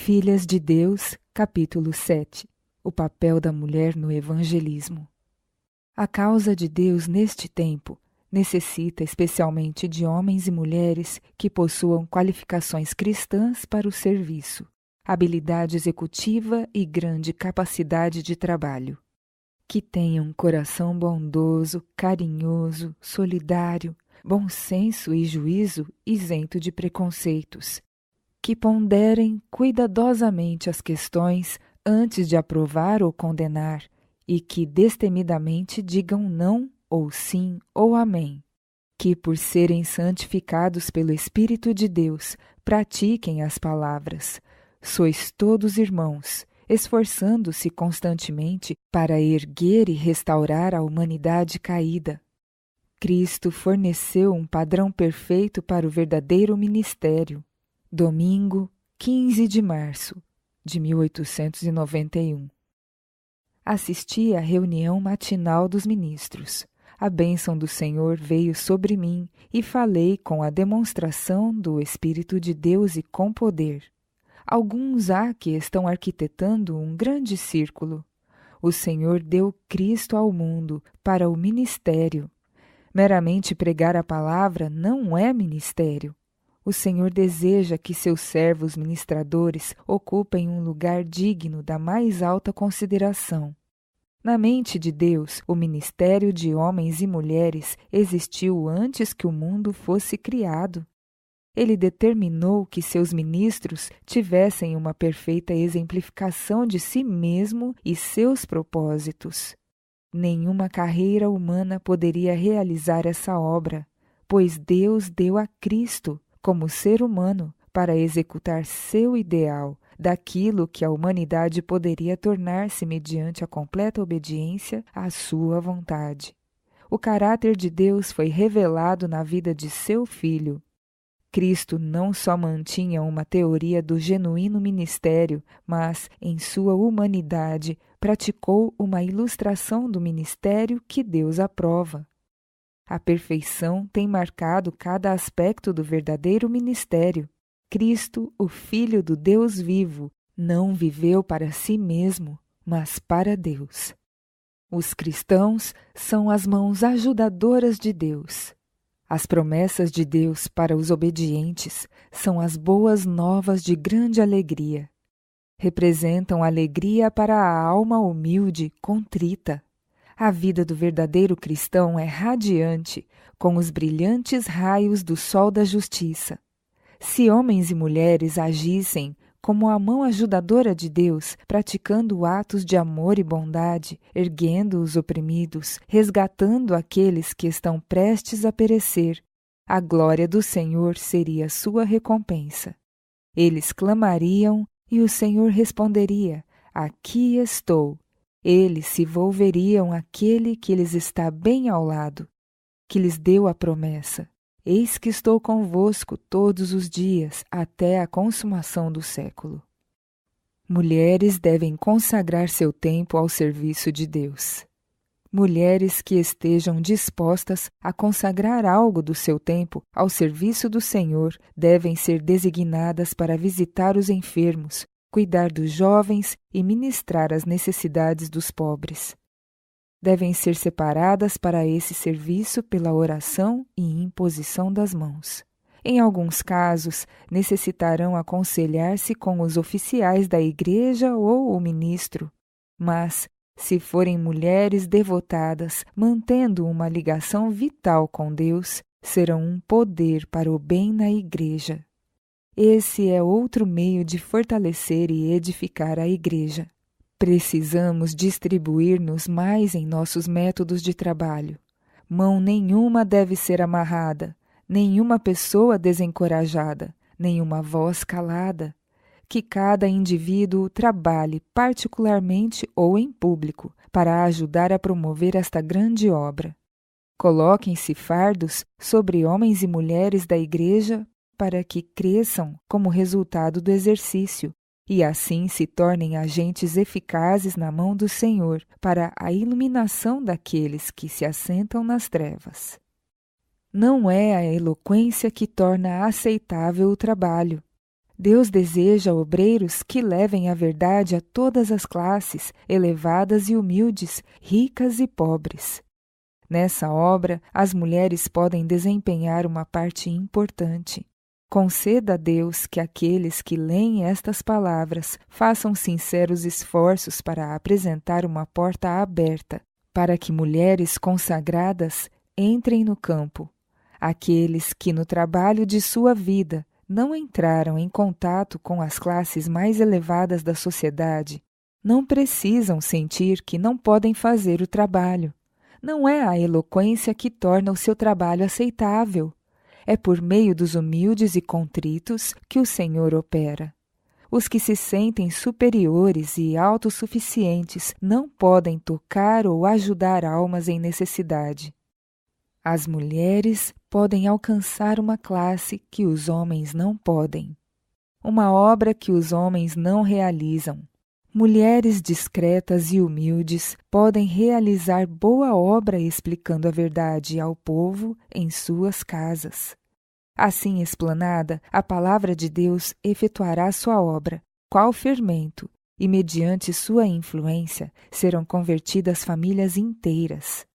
Filhas de Deus, capítulo 7. O papel da mulher no evangelismo. A causa de Deus neste tempo necessita especialmente de homens e mulheres que possuam qualificações cristãs para o serviço, habilidade executiva e grande capacidade de trabalho. Que tenham um coração bondoso, carinhoso, solidário, bom senso e juízo isento de preconceitos. Que ponderem cuidadosamente as questões antes de aprovar ou condenar, e que destemidamente digam não ou sim ou amém. Que, por serem santificados pelo Espírito de Deus, pratiquem as palavras. Sois todos irmãos, esforçando-se constantemente para erguer e restaurar a humanidade caída. Cristo forneceu um padrão perfeito para o verdadeiro ministério. Domingo, 15 de março de 1891. Assisti à reunião matinal dos ministros. A bênção do Senhor veio sobre mim e falei com a demonstração do Espírito de Deus e com poder. Alguns há que estão arquitetando um grande círculo. O Senhor deu Cristo ao mundo para o ministério. Meramente pregar a palavra não é ministério. O Senhor deseja que seus servos ministradores ocupem um lugar digno da mais alta consideração. Na mente de Deus, o ministério de homens e mulheres existiu antes que o mundo fosse criado. Ele determinou que seus ministros tivessem uma perfeita exemplificação de si mesmo e seus propósitos. Nenhuma carreira humana poderia realizar essa obra, pois Deus deu a Cristo, como ser humano, para executar seu ideal, daquilo que a humanidade poderia tornar-se mediante a completa obediência à sua vontade. O caráter de Deus foi revelado na vida de seu Filho. Cristo não só mantinha uma teoria do genuíno ministério, mas, em sua humanidade, praticou uma ilustração do ministério que Deus aprova. A perfeição tem marcado cada aspecto do verdadeiro ministério. Cristo, o Filho do Deus vivo, não viveu para si mesmo, mas para Deus. Os cristãos são as mãos ajudadoras de Deus. As promessas de Deus para os obedientes são as boas novas de grande alegria. Representam alegria para a alma humilde, contrita. A vida do verdadeiro cristão é radiante, com os brilhantes raios do sol da justiça. Se homens e mulheres agissem como a mão ajudadora de Deus, praticando atos de amor e bondade, erguendo os oprimidos, resgatando aqueles que estão prestes a perecer, a glória do Senhor seria sua recompensa. Eles clamariam e o Senhor responderia: aqui estou. Eles se volveriam àquele que lhes está bem ao lado, que lhes deu a promessa: eis que estou convosco todos os dias, até a consumação do século. Mulheres devem consagrar seu tempo ao serviço de Deus. Mulheres que estejam dispostas a consagrar algo do seu tempo ao serviço do Senhor devem ser designadas para visitar os enfermos, cuidar dos jovens e ministrar as necessidades dos pobres. Devem ser separadas para esse serviço pela oração e imposição das mãos. Em alguns casos, necessitarão aconselhar-se com os oficiais da igreja ou o ministro, mas, se forem mulheres devotadas, mantendo uma ligação vital com Deus, serão um poder para o bem na igreja. Esse é outro meio de fortalecer e edificar a igreja. Precisamos distribuir-nos mais em nossos métodos de trabalho. Mão nenhuma deve ser amarrada, nenhuma pessoa desencorajada, nenhuma voz calada. Que cada indivíduo trabalhe particularmente ou em público para ajudar a promover esta grande obra. Coloquem-se fardos sobre homens e mulheres da igreja para que cresçam como resultado do exercício e assim se tornem agentes eficazes na mão do Senhor para a iluminação daqueles que se assentam nas trevas. Não é a eloquência que torna aceitável o trabalho. Deus deseja obreiros que levem a verdade a todas as classes, elevadas e humildes, ricas e pobres. Nessa obra, as mulheres podem desempenhar uma parte importante. Conceda a Deus que aqueles que leem estas palavras façam sinceros esforços para apresentar uma porta aberta, para que mulheres consagradas entrem no campo. Aqueles que no trabalho de sua vida não entraram em contato com as classes mais elevadas da sociedade, não precisam sentir que não podem fazer o trabalho. Não é a eloquência que torna o seu trabalho aceitável. É por meio dos humildes e contritos que o Senhor opera. Os que se sentem superiores e autossuficientes não podem tocar ou ajudar almas em necessidade. As mulheres podem alcançar uma classe que os homens não podem. Uma obra que os homens não realizam. Mulheres discretas e humildes podem realizar boa obra explicando a verdade ao povo em suas casas. Assim explanada, a palavra de Deus efetuará sua obra, qual fermento, e mediante sua influência serão convertidas famílias inteiras.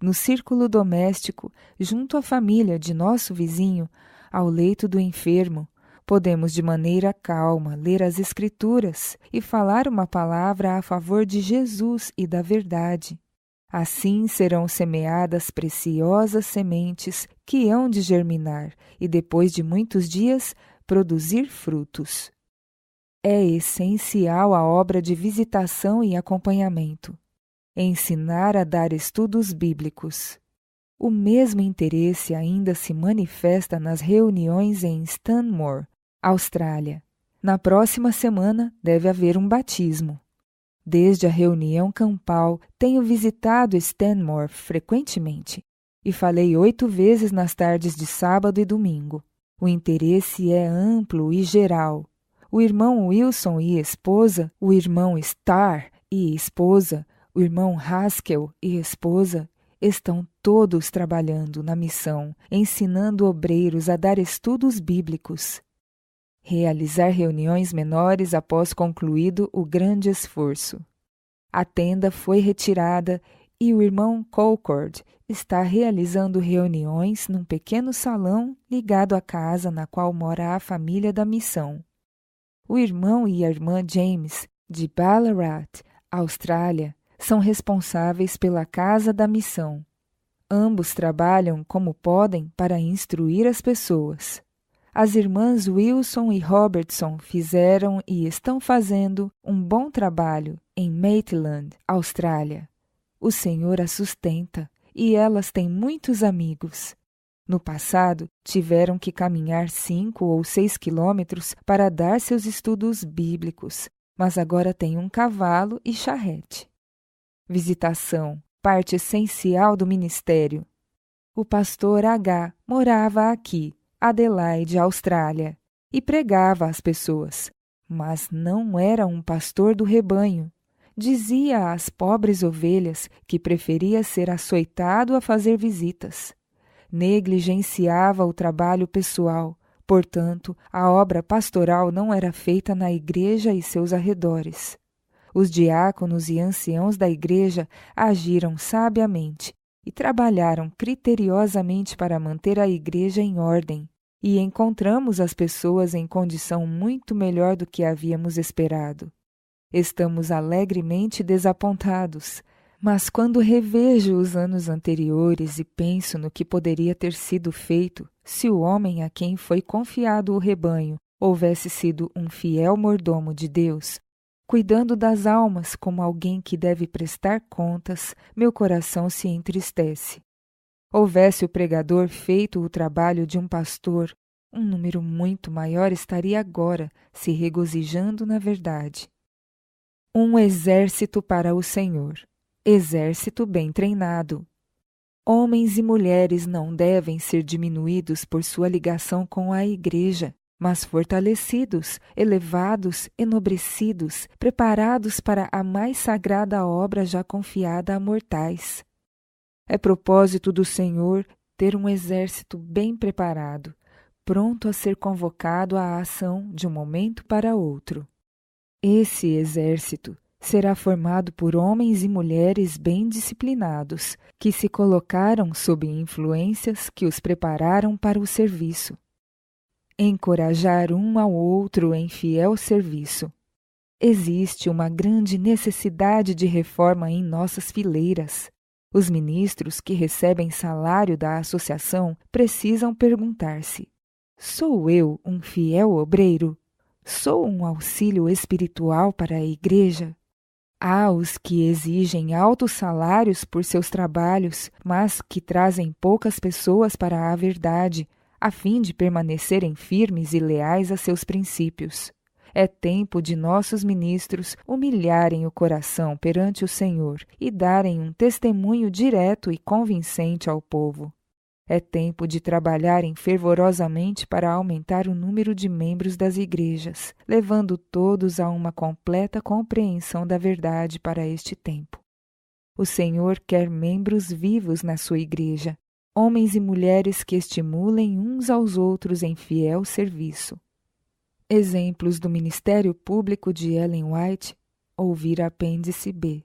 No círculo doméstico, junto à família de nosso vizinho, ao leito do enfermo, podemos de maneira calma ler as Escrituras e falar uma palavra a favor de Jesus e da verdade. Assim serão semeadas preciosas sementes que hão de germinar e, depois de muitos dias, produzir frutos. É essencial a obra de visitação e acompanhamento. Ensinar a dar estudos bíblicos. O mesmo interesse ainda se manifesta nas reuniões em Stanmore, Austrália. Na próxima semana deve haver um batismo. Desde a reunião campal, tenho visitado Stanmore frequentemente e falei 8 vezes nas tardes de sábado e domingo. O interesse é amplo e geral. O irmão Wilson e esposa, o irmão Starr e esposa, o irmão Haskell e esposa, estão todos trabalhando na missão, ensinando obreiros a dar estudos bíblicos. Realizar reuniões menores após concluído o grande esforço. A tenda foi retirada e o irmão Colcord está realizando reuniões num pequeno salão ligado à casa na qual mora a família da missão. O irmão e a irmã James, de Ballarat, Austrália, são responsáveis pela casa da missão. Ambos trabalham como podem para instruir as pessoas. As irmãs Wilson e Robertson fizeram e estão fazendo um bom trabalho em Maitland, Austrália. O Senhor as sustenta e elas têm muitos amigos. No passado, tiveram que caminhar 5 ou 6 quilômetros para dar seus estudos bíblicos, mas agora têm um cavalo e charrete. Visitação, parte essencial do ministério. O pastor H. morava aqui, Adelaide, Austrália, e pregava às pessoas, mas não era um pastor do rebanho. Dizia às pobres ovelhas que preferia ser açoitado a fazer visitas. Negligenciava o trabalho pessoal, portanto, a obra pastoral não era feita na igreja e seus arredores. Os diáconos e anciãos da igreja agiram sabiamente e trabalharam criteriosamente para manter a igreja em ordem, e encontramos as pessoas em condição muito melhor do que havíamos esperado. Estamos alegremente desapontados, mas quando revejo os anos anteriores e penso no que poderia ter sido feito se o homem a quem foi confiado o rebanho houvesse sido um fiel mordomo de Deus, cuidando das almas como alguém que deve prestar contas, meu coração se entristece. Houvesse o pregador feito o trabalho de um pastor, um número muito maior estaria agora se regozijando na verdade. Um exército para o Senhor. Exército bem treinado. Homens e mulheres não devem ser diminuídos por sua ligação com a igreja, mas fortalecidos, elevados, enobrecidos, preparados para a mais sagrada obra já confiada a mortais. É propósito do Senhor ter um exército bem preparado, pronto a ser convocado à ação de um momento para outro. Esse exército será formado por homens e mulheres bem disciplinados, que se colocaram sob influências que os prepararam para o serviço. Encorajar um ao outro em fiel serviço. Existe uma grande necessidade de reforma em nossas fileiras. Os ministros que recebem salário da associação precisam perguntar-se: sou eu um fiel obreiro? Sou um auxílio espiritual para a igreja? Há os que exigem altos salários por seus trabalhos, mas que trazem poucas pessoas para a verdade, a fim de permanecerem firmes e leais a seus princípios. É tempo de nossos ministros humilharem o coração perante o Senhor e darem um testemunho direto e convincente ao povo. É tempo de trabalharem fervorosamente para aumentar o número de membros das igrejas, levando todos a uma completa compreensão da verdade para este tempo. O Senhor quer membros vivos na sua igreja, homens e mulheres que estimulem uns aos outros em fiel serviço. Exemplos do Ministério Público de Ellen White, ouvir apêndice B.